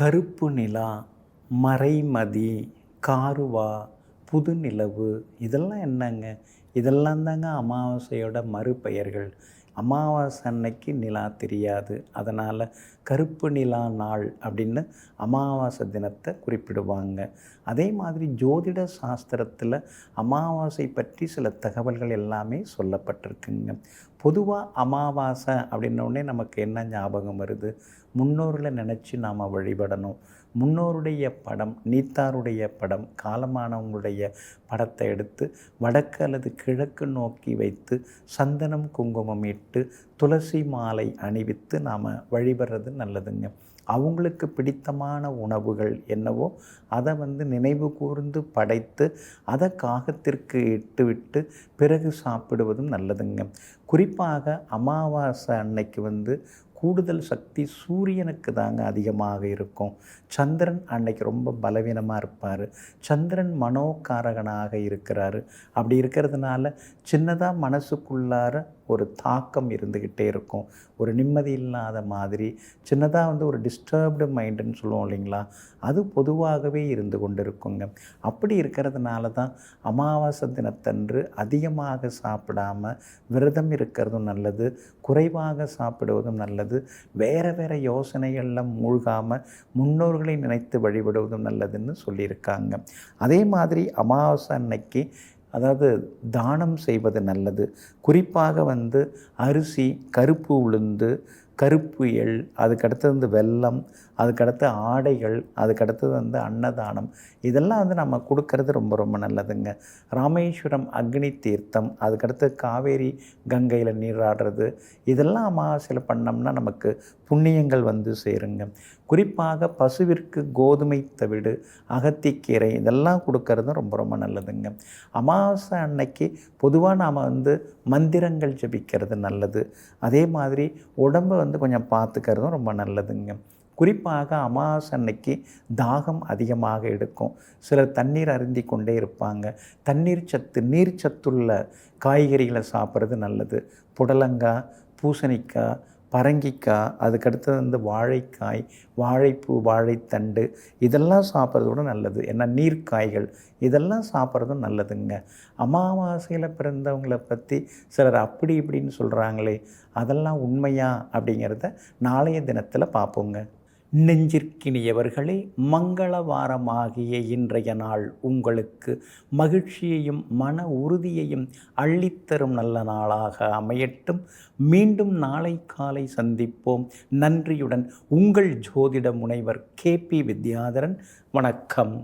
கருப்பு நிலா, மறைமதி, காருவா, புதுநிலவு இதெல்லாம் என்னங்க? இதெல்லாம் தாங்க அமாவாசையோட மறுபெயர்கள். அமாவாசை அன்னைக்கு நிலா தெரியாது. அதனால் கருப்பு நிலா நாள் அப்படின்னு அமாவாசை தினத்தை குறிப்பிடுவாங்க. அதே மாதிரி ஜோதிட சாஸ்திரத்தில் அமாவாசை பற்றி சில தகவல்கள் எல்லாமே சொல்லப்பட்டிருக்குங்க. பொதுவாக அமாவாசை அப்படின்னோடனே நமக்கு என்ன ஞாபகம் வருது? முன்னோர்களை நினச்சி நாம் வழிபடணும். முன்னோருடைய படம், நீத்தாருடைய படம், காலமானவங்களுடைய படத்தை எடுத்து வடக்கு அல்லது கிழக்கு நோக்கி வைத்து சந்தனம் குங்குமம் இட்டு துளசி மாலை அணிவித்து நாம் வழிபடுறது நல்லதுங்க. அவங்களுக்கு பிடித்தமான உணவுகள் என்னவோ அதை நினைவு கூர்ந்து படைத்து அதை காகத்திற்கு இட்டுவிட்டு பிறகு சாப்பிடுவதும் நல்லதுங்க. குறிப்பாக அமாவாசை அன்னைக்கு கூடுதல் சக்தி சூரியனுக்கு தாங்க அதிகமாக இருக்கும். சந்திரன் அன்னைக்கு ரொம்ப பலவீனமாக இருப்பார். சந்திரன் மனோகாரகனாக இருக்கிறாரு. அப்படி இருக்கிறதுனால சின்னதாக மனசுக்குள்ளார ஒரு தாக்கம் இருந்துக்கிட்டே இருக்கும். ஒரு நிம்மதி இல்லாத மாதிரி சின்னதாக ஒரு டிஸ்டர்ப்டு மைண்டுன்னு சொல்லுவோம் இல்லைங்களா, அது பொதுவாகவே இருந்து கொண்டு இருக்குங்க. அப்படி இருக்கிறதுனால தான் அமாவாசை தினத்தன்று அதிகமாக சாப்பிடாமல் விரதம் இருக்கிறதும் நல்லது, குறைவாக சாப்பிடுவதும் நல்லது. வேறு யோசனைகளில் மூழ்காமல் முன்னோர்களை நினைத்து வழிபடுவதும் நல்லதுன்னு சொல்லியிருக்காங்க. அதே மாதிரி அமாவாசை அன்னைக்கு அதாவது தானம் செய்வது நல்லது. குறிப்பாக அரிசி, கருப்பு உளுந்து, கருப்பு எள், அதுக்கடுத்தது வெல்லம், அதுக்கடுத்து ஆடைகள், அதுக்கடுத்தது அன்னதானம், இதெல்லாம் நம்ம கொடுக்கறது ரொம்ப ரொம்ப நல்லதுங்க. ராமேஸ்வரம் அக்னி தீர்த்தம், அதுக்கடுத்து காவேரி கங்கையில் நீராடுறது, இதெல்லாம் அமாவாசையில் பண்ணோம்னா நமக்கு புண்ணியங்கள் சேருங்க. குறிப்பாக பசுவிற்கு கோதுமை தவிடு, அகத்திக்கீரை இதெல்லாம் கொடுக்கறதும் ரொம்ப ரொம்ப நல்லதுங்க. அமாவாசை அன்னைக்கு பொதுவாக நாம் மந்திரங்கள் ஜபிக்கிறது நல்லது. அதே மாதிரி உடம்பை கொஞ்சம் பார்த்துக்கிறதும் ரொம்ப நல்லதுங்க. குறிப்பாக அமாவாசை அன்னைக்கு தாகம் அதிகமாக எடுக்கும். சிலர் தண்ணீர் அருந்தி கொண்டே இருப்பாங்க. தண்ணீர் சத்து, நீர் சத்துள்ள காய்கறிகளை சாப்பிட்றது நல்லது. புடலங்காய், பூசணிக்காய், பரங்கிக்காய், அதுக்கடுத்தது வாழைக்காய், வாழைப்பூ, வாழைத்தண்டு இதெல்லாம் சாப்பிட்றதோட நல்லது. ஏன்னா நீர்க்காய்கள் இதெல்லாம் சாப்பிட்றதும் நல்லதுங்க. அமாவாசையில் பிறந்தவங்களை பற்றி சிலர் அப்படி இப்படின்னு சொல்கிறாங்களே, அதெல்லாம் உண்மையா அப்படிங்கிறத நாளைய தினத்தில் பார்ப்போங்க. நெஞ்சிற்கினியவர்களே, மங்களவாரமாகிய இன்றைய நாள் உங்களுக்கு மகிழ்ச்சியையும் மன உறுதியையும் அள்ளித்தரும் நல்ல நாளாக அமையட்டும். மீண்டும் நாளை காலை சந்திப்போம். நன்றியுடன் உங்கள் ஜோதிட முனைவர் KP வித்யாதரன். வணக்கம்.